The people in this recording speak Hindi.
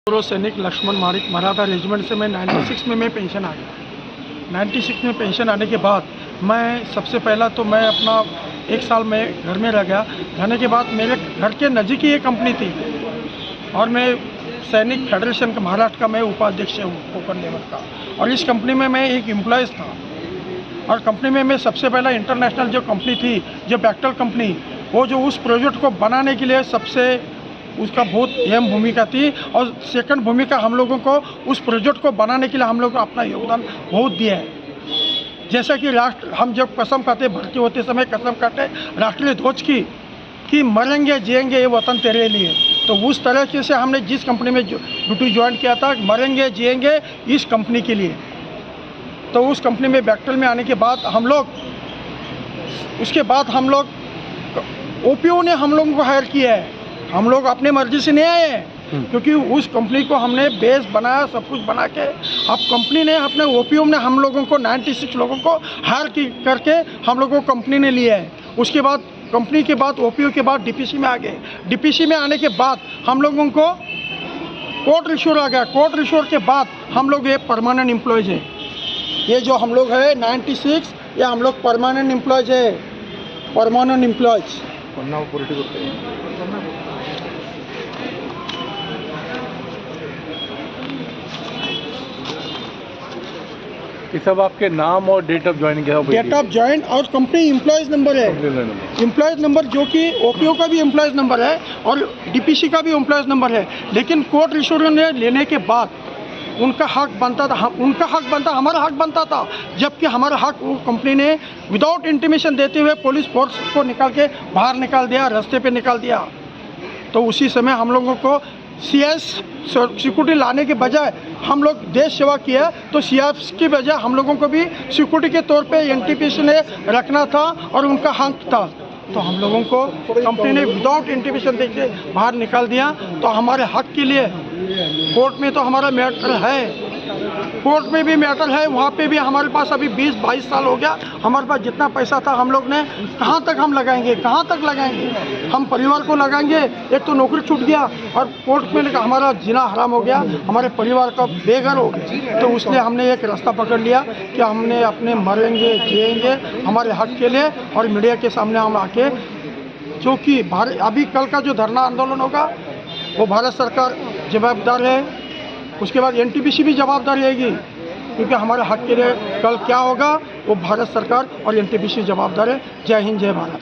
पूर्व सैनिक लक्ष्मण मारिक मराठा रेजिमेंट से मैं 96 में पेंशन आ गया। 96 में पेंशन आने के बाद मैं सबसे पहला तो मैं अपना 1 साल में घर में रह गया। रहने के बाद मेरे घर के नज़दीक ही एक कंपनी थी और मैं सैनिक फेडरेशन का महाराष्ट्र का मैं उपाध्यक्ष हूँ कोकण लेवल का। और इस कंपनी में मैं एक एम्प्लॉयज़ था और कंपनी में मैं सबसे पहला इंटरनेशनल जो कंपनी थी, जो बैक्टल कंपनी, वो जो उस प्रोजेक्ट को बनाने के लिए सबसे उसका बहुत अहम भूमिका थी। और सेकंड भूमिका हम लोगों को उस प्रोजेक्ट को बनाने के लिए हम लोगों को अपना योगदान बहुत दिया है। जैसा कि राष्ट्र हम जब कसम खाते भर्ती होते समय कसम खाते राष्ट्रीय ध्वज की कि मरेंगे जिएंगे ये वतन तेरे लिए, तो उस तरह से हमने जिस कंपनी में ड्यूटी ज्वाइन किया था, मरेंगे जिएंगे इस कंपनी के लिए। तो उस कंपनी में बैक्टल में आने के बाद हम लोग ओपीओ ने हम लोगों को हायर किया है। हम लोग अपने मर्जी से नहीं आए हैं, क्योंकि उस कंपनी को हमने बेस बनाया, सब कुछ बना के अब कंपनी ने अपने ओपीओ ने हम लोगों को 96 लोगों को हायर करके हम लोगों को कंपनी ने लिया है। उसके बाद कंपनी के बाद ओपीओ के बाद डीपीसी में आ गए। डीपीसी में आने के बाद हम लोगों को कोर्ट रिश्योर आ गया। कोर्ट रिश्योर के बाद हम लोग ये परमानेंट एम्प्लॉयज़ हैं। ये जो हम लोग है 96, ये हम लोग परमानेंट एम्प्लॉयज़ है, परमानेंट एम्प्लॉयज़। ये सब आपके नाम और डेट ऑफ ज्वाइनिंग क्या है? डेट ऑफ ज्वाइन और कंपनी एम्प्लॉयज़ नंबर है, एम्प्लॉयज़ नंबर जो कि ओपीओ का भी एम्प्लॉयज़ नंबर है और डीपीसी का भी एम्प्लॉयज़ नंबर है। लेकिन कोर्ट रिश्योर ने लेने के बाद उनका हक बनता था, हमारा हक बनता था, जबकि हमारा हक वो कंपनी ने विदाउट इंटीमेशन देते हुए पुलिस फोर्स को निकाल के बाहर निकाल दिया, रास्ते पे निकाल दिया। तो उसी समय हम लोगों को सीएस सिक्योरिटी लाने के बजाय हम लोग देश सेवा किया, तो सीएस की बजाय हम लोगों को भी सिक्योरिटी के तौर पे एनटीपीसी ने रखना था और उनका हक था। तो हम लोगों को कंपनी ने विदाउट इंटीमेशन देके बाहर निकाल दिया। तो हमारे हक के लिए कोर्ट में तो हमारा मैटर है, कोर्ट में भी मैटर है, वहाँ पे भी हमारे पास अभी 20-22 साल हो गया। हमारे पास जितना पैसा था हम लोग ने कहाँ तक हम लगाएंगे, कहाँ तक लगाएंगे? हम परिवार को लगाएंगे। एक तो नौकरी छूट गया और कोर्ट में हमारा जीना हराम हो गया, हमारे परिवार का बेघर हो गया। तो उसने हमने एक रास्ता पकड़ लिया कि हमने अपने मरेंगे जिएंगे हमारे हक के लिए और मीडिया के सामने हम आके, जो कि अभी कल का जो धरना आंदोलन होगा वो भारत सरकार जवाबदार है, उसके बाद एनटीपीसी भी जवाबदार रहेगी, क्योंकि हमारे हक के लिए कल क्या होगा वो भारत सरकार और एनटीपीसी जवाबदार है। जय हिंद, जय भारत।